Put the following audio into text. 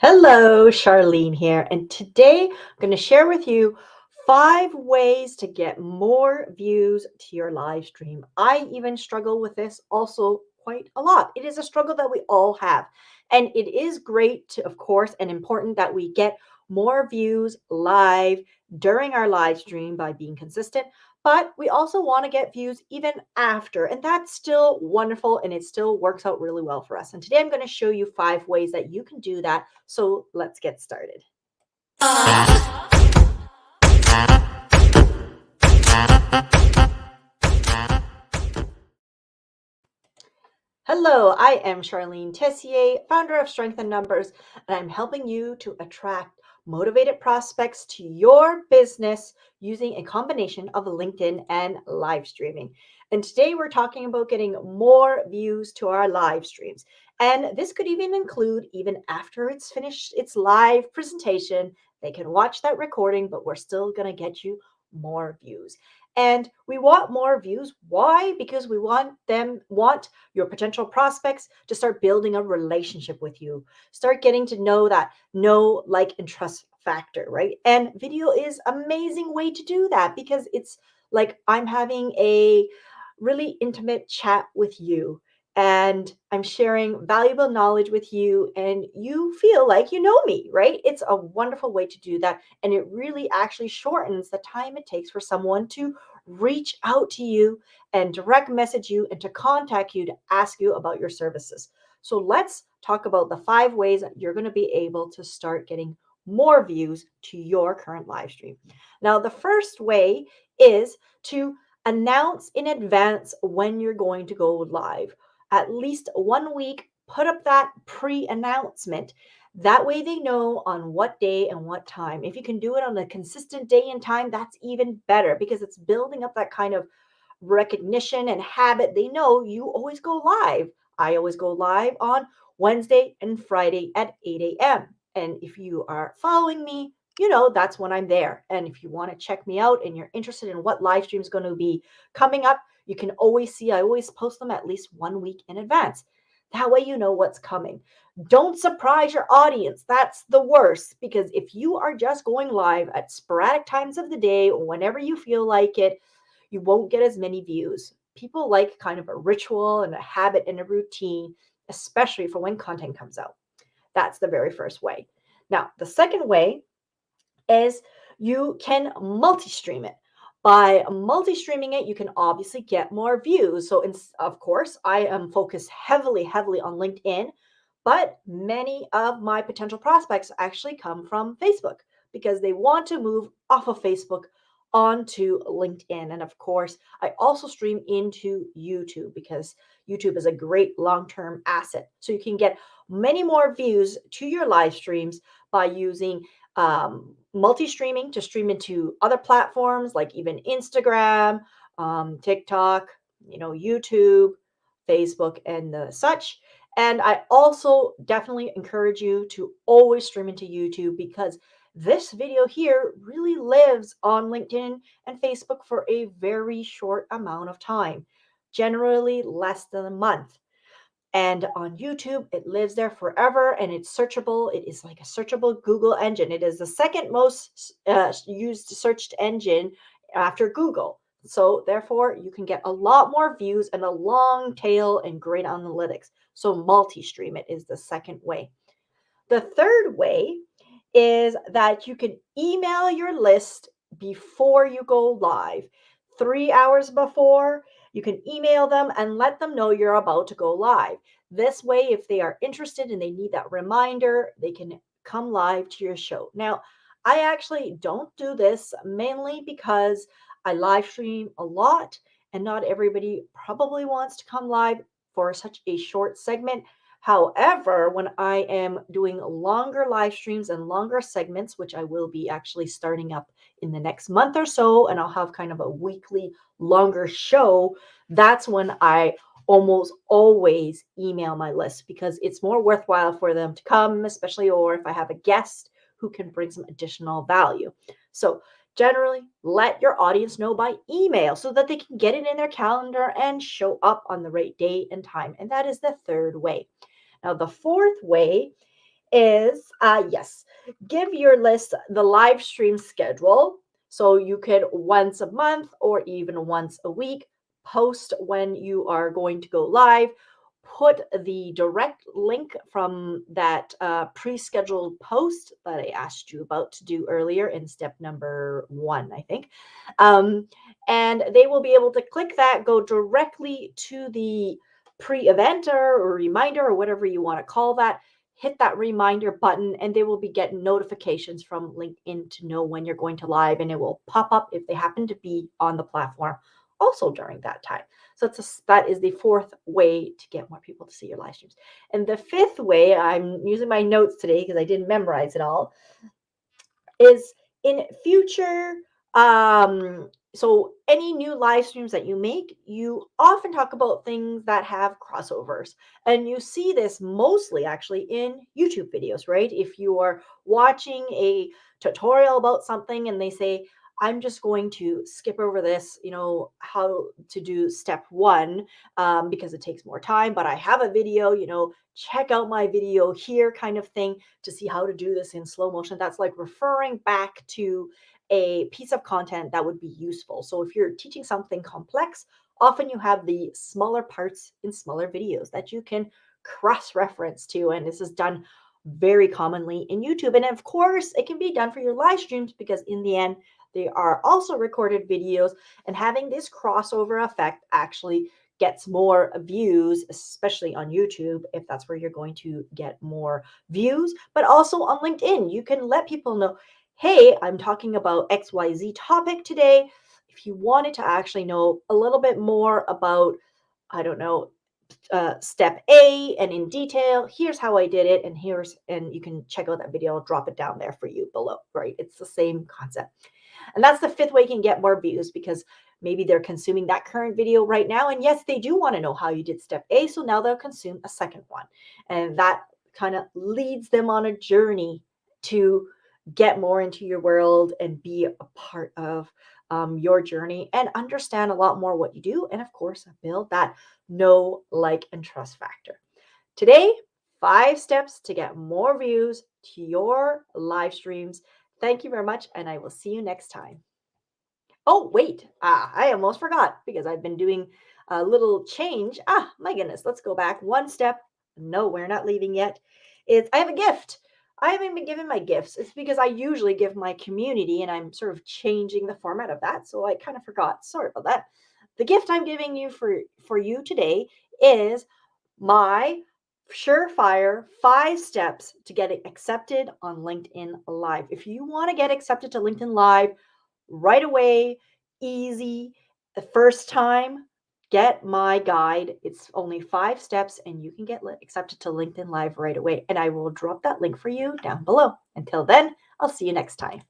Hello, Charlene here, and today I'm going to share with you 5 ways to get more views to your live stream. I even struggle with this also quite a lot. It is a struggle that we all have, and it is great to, of course, and important that we get more views live during our live stream by being consistent. But we also want to get views even after, and that's still wonderful and it still works out really well for us. And today I'm going to show you 5 ways that you can do that. So let's get started. Hello, I am Charlene Tessier, founder of Strength in Numbers, and I'm helping you to attract motivated prospects to your business using a combination of LinkedIn and live streaming. And today we're talking about getting more views to our live streams. And this could even include even after it's finished its live presentation, they can watch that recording, but we're still going to get you more views. And we want more views. Why? Because we want your potential prospects to start building a relationship with you, start getting to know that know, like, and trust factor, right? And video is amazing way to do that because it's like I'm having a really intimate chat with you and I'm sharing valuable knowledge with you and you feel like you know me, right? It's a wonderful way to do that. And it really actually shortens the time it takes for someone to reach out to you and direct message you and to contact you to ask you about your services. So let's talk about the 5 ways that you're going to be able to start getting more views to your current live stream. Now, the first way is to announce in advance when you're going to go live. At least 1 week, put up that pre-announcement. That way they know on what day and what time. If you can do it on a consistent day and time, that's even better because it's building up that kind of recognition and habit. They know you always go live. I always go live on Wednesday and Friday at 8 a.m. And if you are following me, you know that's when I'm there. And if you want to check me out and you're interested in what live stream is going to be coming up, you can always see, I always post them at least 1 week in advance. That way you know what's coming. Don't surprise your audience. That's the worst because if you are just going live at sporadic times of the day, whenever you feel like it, you won't get as many views. People like kind of a ritual and a habit and a routine, especially for when content comes out. That's the very first way. Now, the second way is you can multi-stream it. By multi-streaming it, you can obviously get more views. So, of course, I am focused heavily on LinkedIn, but many of my potential prospects actually come from Facebook because they want to move off of Facebook onto LinkedIn. And of course, I also stream into YouTube because YouTube is a great long-term asset. So you can get many more views to your live streams by using multi-streaming to stream into other platforms like even Instagram, TikTok, YouTube, Facebook, and the such. And I also definitely encourage you to always stream into YouTube because this video here really lives on LinkedIn and Facebook for a very short amount of time, generally less than a month. And on YouTube, it lives there forever and it's searchable. It is like a searchable Google engine. It is the second most used searched engine after Google. So, therefore, you can get a lot more views and a long tail and great analytics. So, multi stream it is the second way. The third way is that you can email your list before you go live. 3 hours before, you can email them and let them know you're about to go live. This way, if they are interested and they need that reminder, they can come live to your show. Now, I actually don't do this mainly because I live stream a lot and not everybody probably wants to come live for such a short segment. However, when I am doing longer live streams and longer segments, which I will be actually starting up in the next month or so, and I'll have kind of a weekly longer show, that's when I almost always email my list because it's more worthwhile for them to come, especially or if I have a guest who can bring some additional value. So generally, let your audience know by email so that they can get it in their calendar and show up on the right day and time. And that is the third way. Now, the fourth way is yes, give your list the live stream schedule. So you could once a month or even once a week post when you are going to go live. Put the direct link from that pre-scheduled post that I asked you about to do earlier in step number 1, I think. Um, and they will be able to click that, go directly to the pre-event or reminder or whatever you want to call that, hit that reminder button, and they will be getting notifications from LinkedIn to know when you're going to live, and it will pop up if they happen to be on the platform also during that time. So that is the fourth way to get more people to see your live streams. And the fifth way, I'm using my notes today because I didn't memorize it all, is in future so any new live streams that you make, you often talk about things that have crossovers, and you see this mostly actually in YouTube videos, right? If you are watching a tutorial about something and they say, I'm just going to skip over this, how to do step 1, because it takes more time, but I have a video, check out my video here, kind of thing, to see how to do this in slow motion. That's like referring back to a piece of content that would be useful. So if you're teaching something complex, often you have the smaller parts in smaller videos that you can cross reference to. And this is done very commonly in YouTube. And of course, it can be done for your live streams because in the end, they are also recorded videos, and having this crossover effect actually gets more views, especially on YouTube, if that's where you're going to get more views. But also on LinkedIn, you can let people know, hey, I'm talking about XYZ topic today. If you wanted to actually know a little bit more about, I don't know, step A and in detail, here's how I did it, and you can check out that video. I'll drop it down there for you below, right? It's the same concept. And that's the fifth way you can get more views, because maybe they're consuming that current video right now. And yes, they do want to know how you did step A. So now they'll consume a second one. And that kind of leads them on a journey to get more into your world and be a part of your journey and understand a lot more what you do. And of course, build that know, like, and trust factor. Today, 5 steps to get more views to your live streams. Thank you very much, and I will see you next time. Oh, wait. I almost forgot because I've been doing a little change. My goodness. Let's go back one step. No, we're not leaving yet. I have a gift. I haven't been given my gifts. It's because I usually give my community, and I'm sort of changing the format of that. So I kind of forgot. Sorry about that. The gift I'm giving you for you today is my surefire 5 steps to get accepted on LinkedIn Live. If you want to get accepted to LinkedIn Live right away, easy, the first time, get my guide. It's only 5 steps and you can get accepted to LinkedIn Live right away. And I will drop that link for you down below. Until then, I'll see you next time.